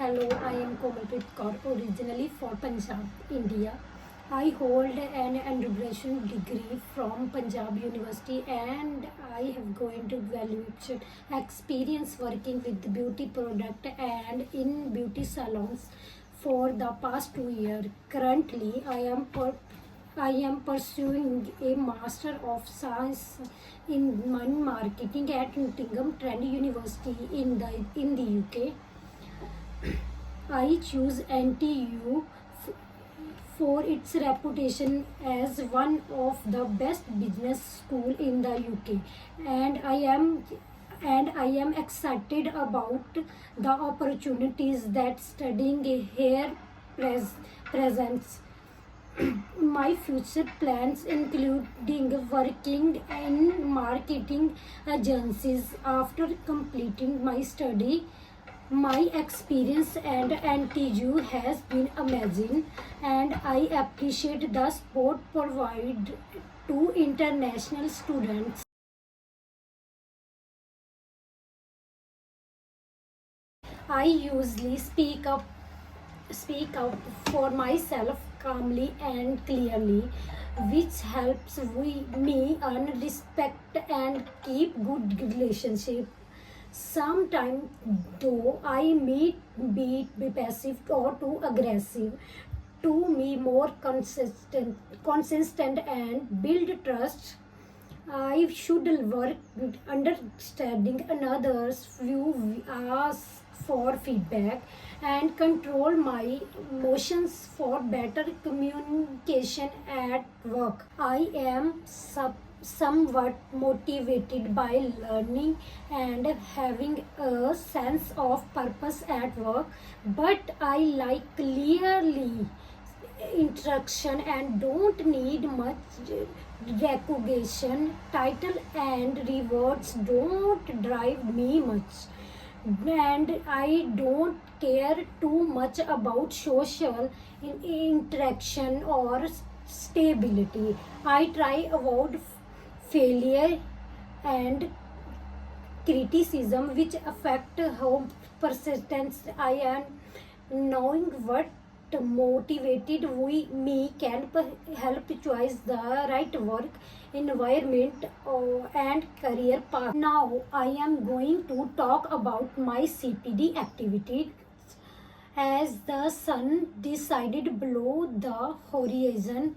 Hello, I am Komalpreet Kaur, originally for Punjab, India. I hold an undergraduate degree from Punjab University and I have gained valuable experience working with beauty product and in beauty salons for the past 2 years. Currently, I am pursuing a Master of Science in Marketing at Nottingham Trent University in the UK. I choose NTU for its reputation as one of the best business school in the UK, and I am excited about the opportunities that studying here presents. My future plans including working in marketing agencies after completing my study. My experience and NTU has been amazing, and I appreciate the support provided to international students. I usually speak out for myself calmly and clearly, which helps me earn respect and keep good relationship. Sometimes, though, I may be passive or too aggressive. To be more consistent and build trust, I should work with understanding another's view, ask for feedback, and control my emotions for better communication at work. I am somewhat motivated by learning and having a sense of purpose at work, but I like clearly instruction and don't need much recognition. Title and rewards don't drive me much, and I don't care too much about social interaction or stability. I try avoid failure and criticism which affect how persistence I am. Knowing what motivated me can help choose the right work environment and career path. Now I am going to talk about my CPD activity. As the sun decided below the horizon,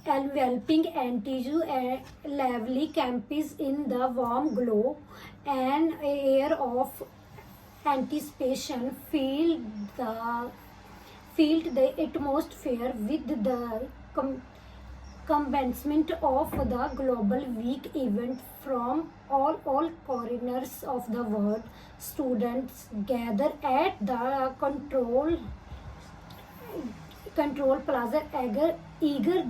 enveloping Antigu a lovely campus in the warm glow, an air of anticipation filled the atmosphere with the commencement of the global week event from all corners of the world. Students gather at the control plaza eager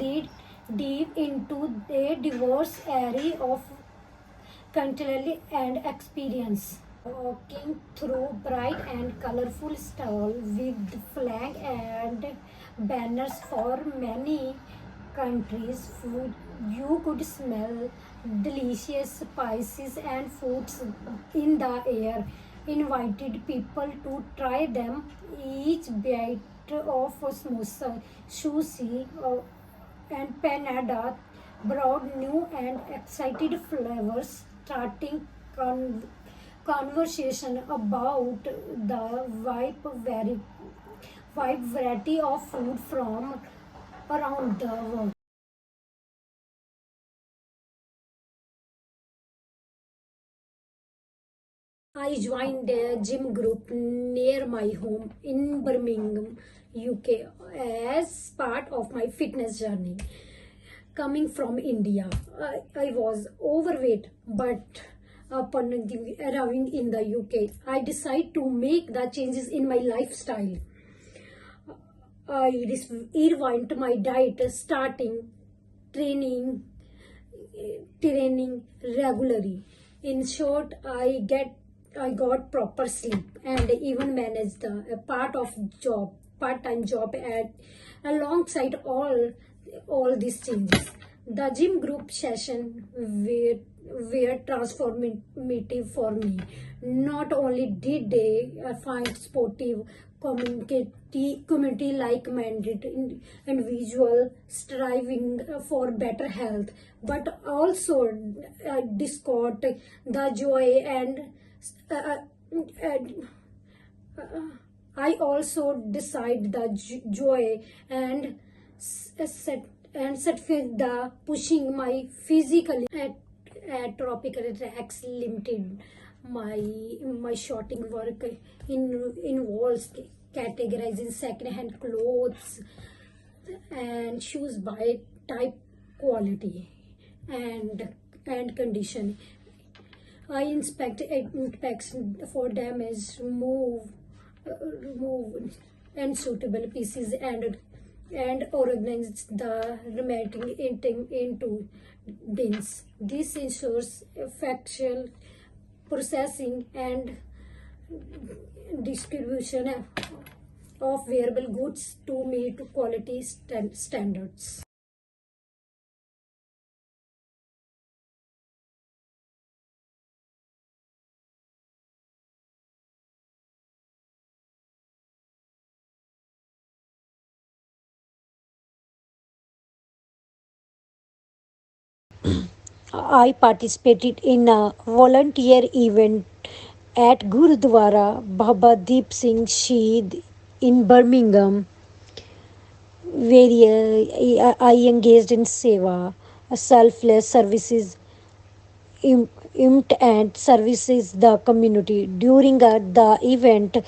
deep into a diverse array of cultural and experience. Walking through bright and colorful stalls with flag and banners for many countries, food you could smell delicious spices and foods in the air. Invited people to try them. Each bite of samosa, sushi, and panada brought new and excited flavors, starting conversation about the wide variety of food from around the world. I joined a gym group near my home in Birmingham, UK, as part of my fitness journey. Coming from India, I was overweight, but upon arriving in the UK, I decided to make the changes in my lifestyle. I rewind my diet, starting training training regularly. In short, I got proper sleep and even managed a part-time job at alongside all these changes. The gym group session were transformative for me. Not only did they find supportive community like-minded individual striving for better health, but also discovered the joy and uh, uh, I also decide the joy and set with the pushing my physically at tropical tracks limited my shopping work involves categorizing second-hand clothes and shoes by type, quality, and condition. I inspect impacts for damage, remove unsuitable pieces, and organize the remaining into bins. This ensures effectual processing and distribution of wearable goods to meet quality standards. I participated in a volunteer event at Gurudwara Baba Deep Singh Shaheed in Birmingham, where I engaged in seva, selfless services, and services the community. During the event,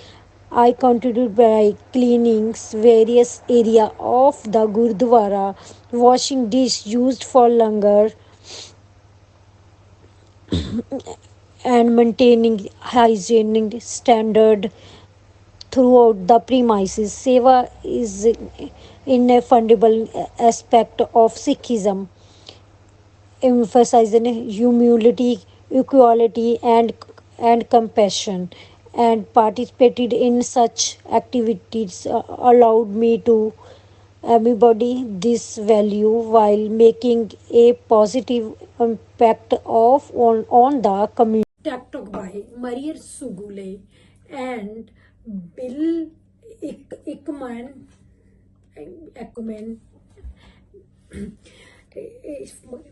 I contributed by cleaning various area of the Gurudwara, washing dish used for langar, and maintaining hygienic standard throughout the premises. Seva is ineffable aspect of Sikhism, emphasizing humility, equality, and compassion. And participated in such activities allowed me to embody this value while making a positive impact on the community. TikTok by Marier Sugule and Bill Ekman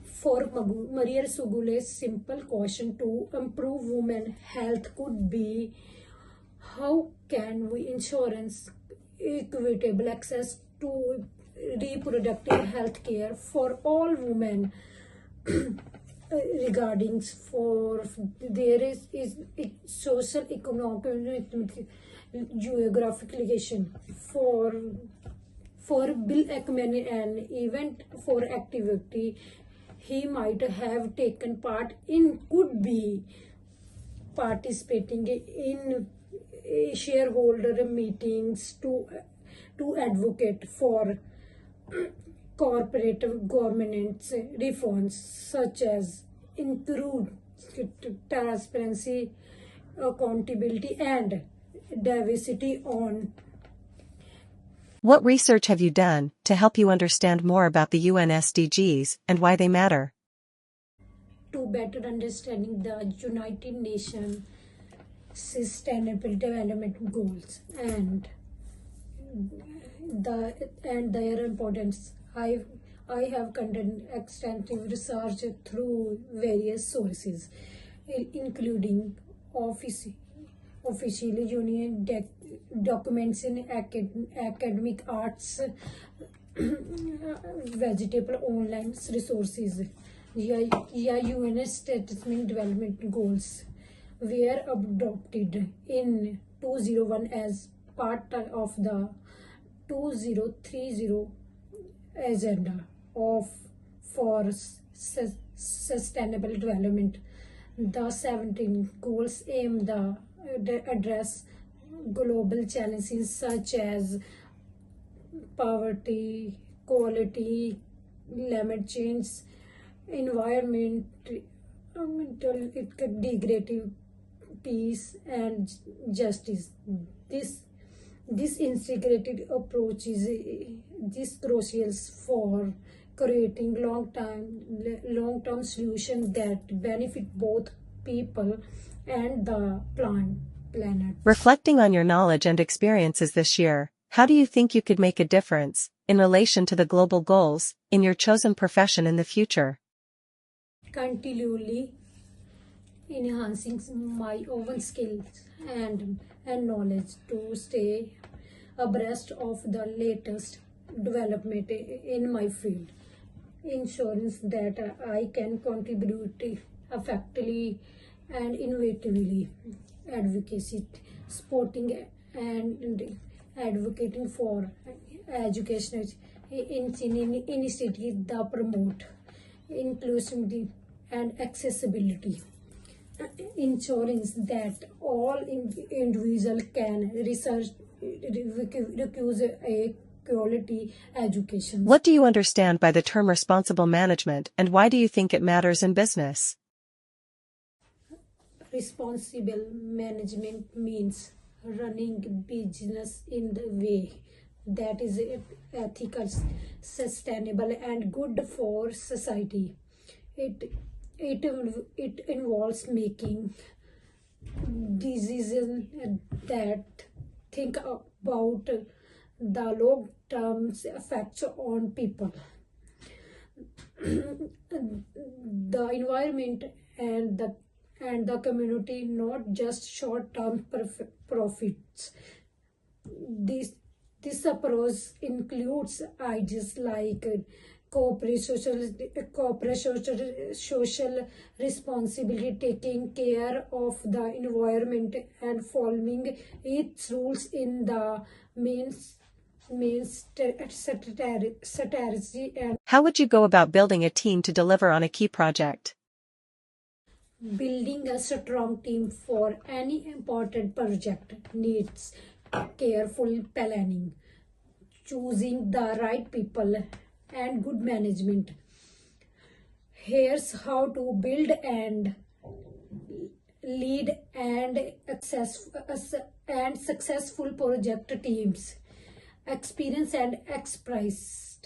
for Marier Sugule's simple question to improve women health could be: how can we insurance equitable access to reproductive health care for all women regarding for there is social economic geographic location for Bill Ekman, an event for activity he might have taken part in could be participating in shareholder meetings to advocate for corporate governance reforms such as improved transparency, accountability, and diversity on What research have you done to help you understand more about the UN SDGs and why they matter? to better understanding the United Nations Sustainable Development Goals and their importance. I have conducted extensive research through various sources, including official union documents in academic arts, vegetable online resources, UN Sustainable Development Goals were adopted in 2001 as part of the 2030 agenda of for sustainable development. The 17 goals aim to address global challenges such as poverty, quality, climate change, environmental degradation, peace, and justice. This this integrated approach is crucial for creating long-term solutions that benefit both people and the planet. Reflecting on your knowledge and experiences this year, how do you think you could make a difference, in relation to the global goals, in your chosen profession in the future? Continually enhancing my own skills and knowledge to stay abreast of the latest development in my field, ensuring that I can contribute effectively and innovatively, advocacy, supporting and advocating for educational initiatives that promote inclusivity and accessibility, ensuring that all individuals can receive a quality education. What do you understand by the term responsible management, and why do you think it matters in business? Responsible management means running business in the way that is ethical, sustainable, and good for society. It involves making decisions that think about the long-term effects on people, the environment, and the community, not just short-term profits. This approach includes ideas like corporate social responsibility, taking care of the environment, and following its rules in the main strategy. And How would you go about building a team to deliver on a key project? building a strong team for any important project needs careful planning, choosing the right people, and good management. Here's how to build and lead and successful project teams. Experience and expertise.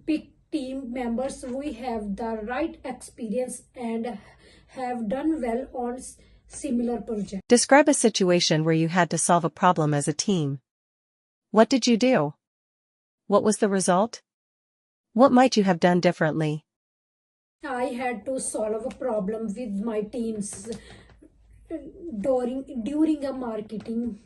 Pick team members who have the right experience and have done well on similar projects. Describe a situation where you had to solve a problem as a team. What did you do? What was the result? What might you have done differently? I had to solve a problem with my teams during a marketing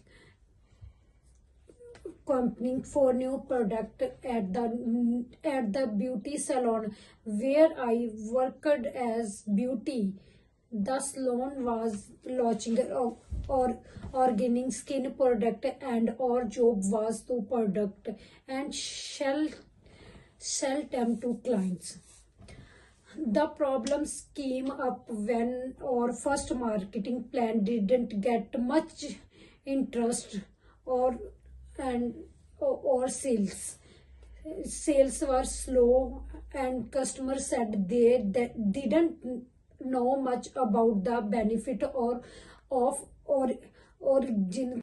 campaign for new product at the beauty salon where I worked as beauty. The salon was launching organic skin product, and our job was to product and sell them to clients. The problems came up when our first marketing plan didn't get much interest or or sales. Sales were slow, and customers said they didn't know much about the benefit or of origin